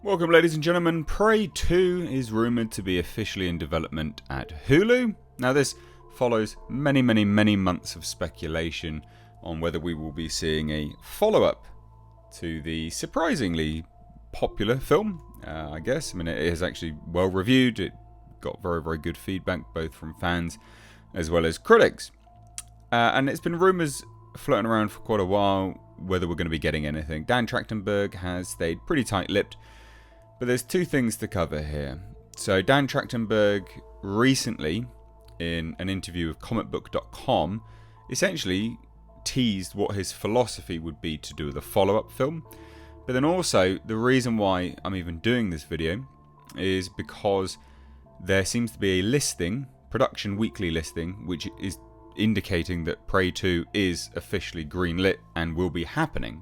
Welcome, ladies and gentlemen. Prey 2 is rumoured to be officially in development at HULU. Now, this follows many months of speculation on whether we will be seeing a follow-up to the surprisingly popular film, I guess. I mean, it is actually well reviewed. It got very good feedback, both from fans as well as critics. And it's been rumours floating around for quite a while whether we're going to be getting anything. Dan Trachtenberg has stayed pretty tight-lipped. But there's two things to cover here. So Dan Trachtenberg recently, in an interview with comicbook.com, essentially teased what his philosophy would be to do with a follow-up film. But then also, the reason why I'm even doing this video is because there seems to be a listing, production weekly listing, which is indicating that Prey 2 is officially greenlit and will be happening.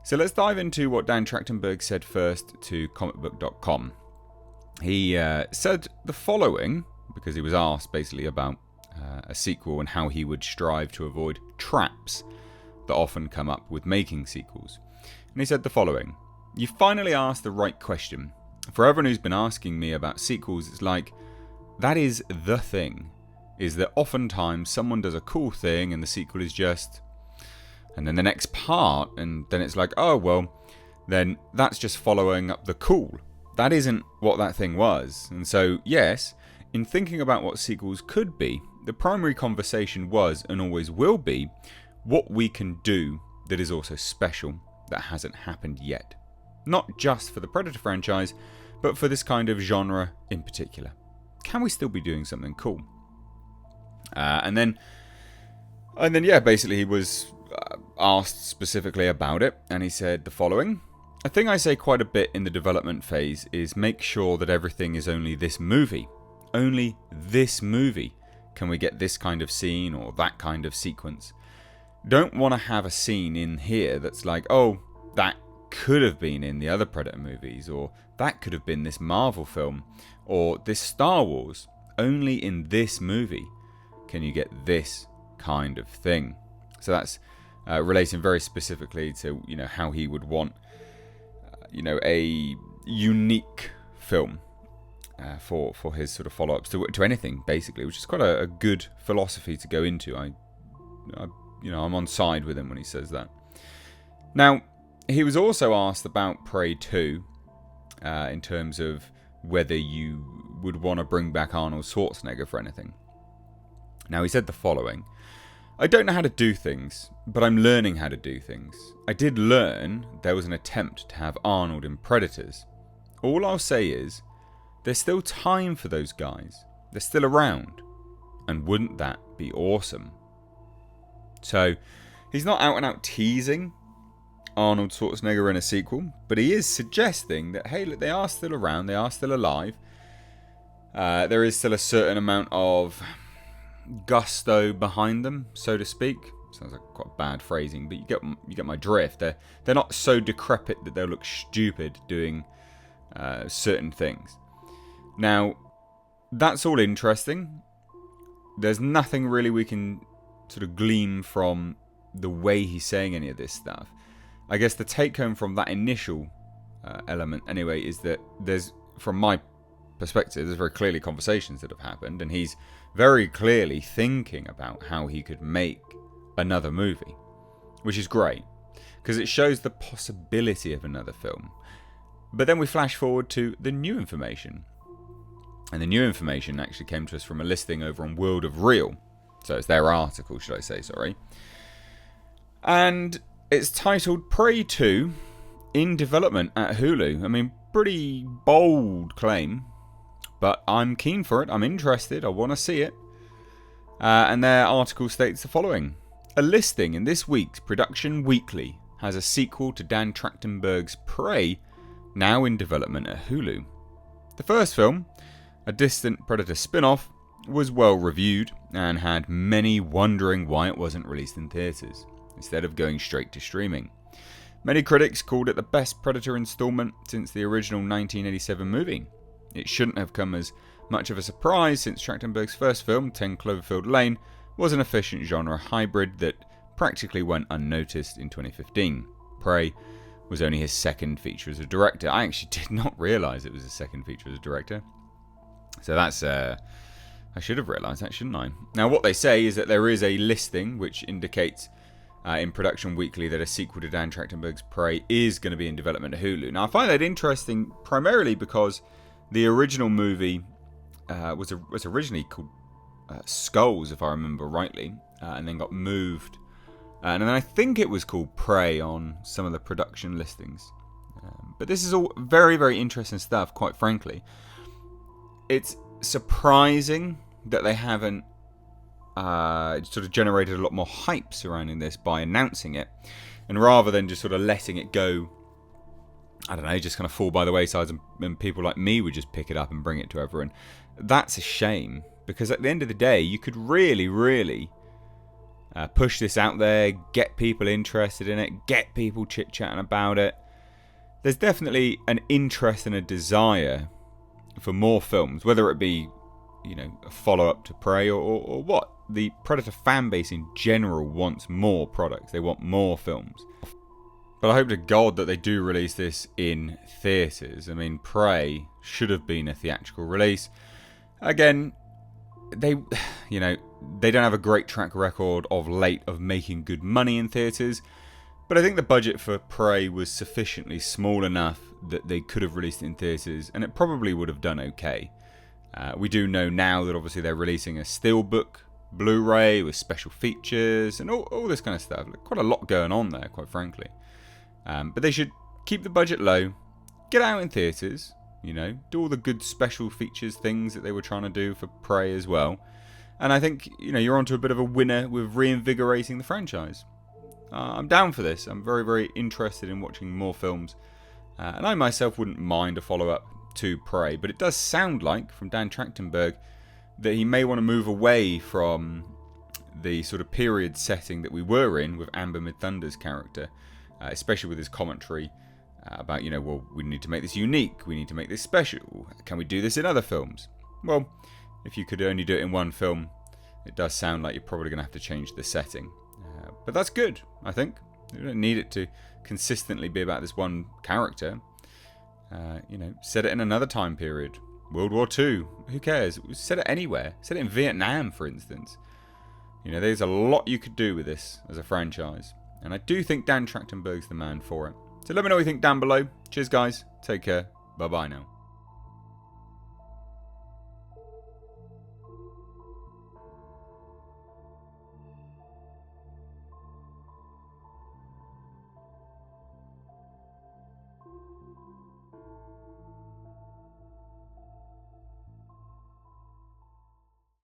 So let's dive into what Dan Trachtenberg said first to comicbook.com. He said the following, because he was asked basically about a sequel and how he would strive to avoid traps that often come up with making sequels. And he said the following: "You finally asked the right question. For everyone who's been asking me about sequels, it's like, that is the thing, is that oftentimes someone does a cool thing and the sequel is just... and then the next part, and then it's like, oh, well, then that's just following up the cool. That isn't what that thing was." And so, yes, in thinking about what sequels could be, the primary conversation was, and always will be, what we can do that is also special, that hasn't happened yet. Not just for the Predator franchise, but for this kind of genre in particular. Can we still be doing something cool? And then, yeah, basically he was... asked specifically about it, and he said the following: "A thing I say quite a bit in the development phase is make sure that everything is only this movie. Only this movie can we get this kind of scene or that kind of sequence. Don't want to have a scene in here that's like, oh, that could have been in the other Predator movies, or that could have been this Marvel film, or this Star Wars. Only in this movie can you get this kind of thing." So that's relating very specifically to, how he would want, a unique film for his sort of follow-ups to anything, basically, which is quite a good philosophy to go into. I'm on side with him when he says that. Now, he was also asked about Prey 2 in terms of whether you would want to bring back Arnold Schwarzenegger for anything. Now, he said the following: "I don't know how to do things, but I'm learning how to do things. I did learn there was an attempt to have Arnold in Predators. All I'll say is, there's still time for those guys. They're still around. And wouldn't that be awesome?" So, he's not out and out teasing Arnold Schwarzenegger in a sequel, but he is suggesting that, hey, look, they are still around, they are still alive. There is still a certain amount of gusto behind them, so to speak. Sounds like quite bad phrasing, but you get my drift. They're not so decrepit that they'll look stupid doing certain things. Now, that's all interesting. There's nothing really we can sort of glean from the way he's saying any of this stuff. I guess the take home from that initial element, anyway, is that there's, from my perspective, there's very clearly conversations that have happened, and he's very clearly thinking about how he could make another movie, which is great because it shows the possibility of another film. But then we flash forward to the new information, and the new information actually came to us from a listing over on World of Real, so it's their article, should I say, sorry, and it's titled Prey 2 in development at HULU. I mean, pretty bold claim, but I'm keen for it. I'm interested. I want to see it. And their article states the following: "A listing in this week's Production Weekly has a sequel to Dan Trachtenberg's Prey now in development at HULU. The first film, a distant Predator spin-off, was well reviewed and had many wondering why it wasn't released in theatres instead of going straight to streaming. Many critics called it the best Predator installment since the original 1987 movie. It shouldn't have come as much of a surprise since Trachtenberg's first film, 10 Cloverfield Lane, was an efficient genre hybrid that practically went unnoticed in 2015. Prey was only his second feature as a director. I actually did not realise it was his second feature as a director. So that's... I should have realised that, shouldn't I? Now, what they say is that there is a listing which indicates in Production Weekly that a sequel to Dan Trachtenberg's Prey is going to be in development at Hulu. Now, I find that interesting primarily because the original movie was originally called Skulls, if I remember rightly, and then got moved. And then I think it was called Prey on some of the production listings. But this is all very, very interesting stuff, quite frankly. It's surprising that they haven't sort of generated a lot more hype surrounding this by announcing it, and rather than just sort of letting it go, I don't know, just kind of fall by the wayside, and people like me would just pick it up and bring it to everyone. That's a shame, because at the end of the day, you could really, really push this out there, get people interested in it, get people chit-chatting about it. There's definitely an interest and a desire for more films, whether it be, you know, a follow-up to Prey or what. The Predator fan base in general wants more products. They want more films. But I hope to God that they do release this in theatres. I mean, Prey should have been a theatrical release. Again, they don't have a great track record of late of making good money in theatres. But I think the budget for Prey was sufficiently small enough that they could have released it in theatres, and it probably would have done okay. We do know now that obviously they're releasing a Steelbook Blu-ray with special features and all this kind of stuff. Quite a lot going on there, quite frankly. But they should keep the budget low, get out in theatres, you know, do all the good special features things that they were trying to do for Prey as well. And I think, you know, you're onto a bit of a winner with reinvigorating the franchise. I'm down for this. I'm very, very interested in watching more films. And I myself wouldn't mind a follow-up to Prey. But it does sound like, from Dan Trachtenberg, that he may want to move away from the sort of period setting that we were in with Amber Midthunder's character. Especially with his commentary about, you know, well, we need to make this unique. We need to make this special. Can we do this in other films? Well, if you could only do it in one film, it does sound like you're probably going to have to change the setting. But that's good, I think. You don't need it to consistently be about this one character. You know, set it in another time period. World War II. Who cares? Set it anywhere. Set it in Vietnam, for instance. You know, there's a lot you could do with this as a franchise. And I do think Dan Trachtenberg's the man for it. So let me know what you think down below. Cheers, guys. Take care. Bye-bye now.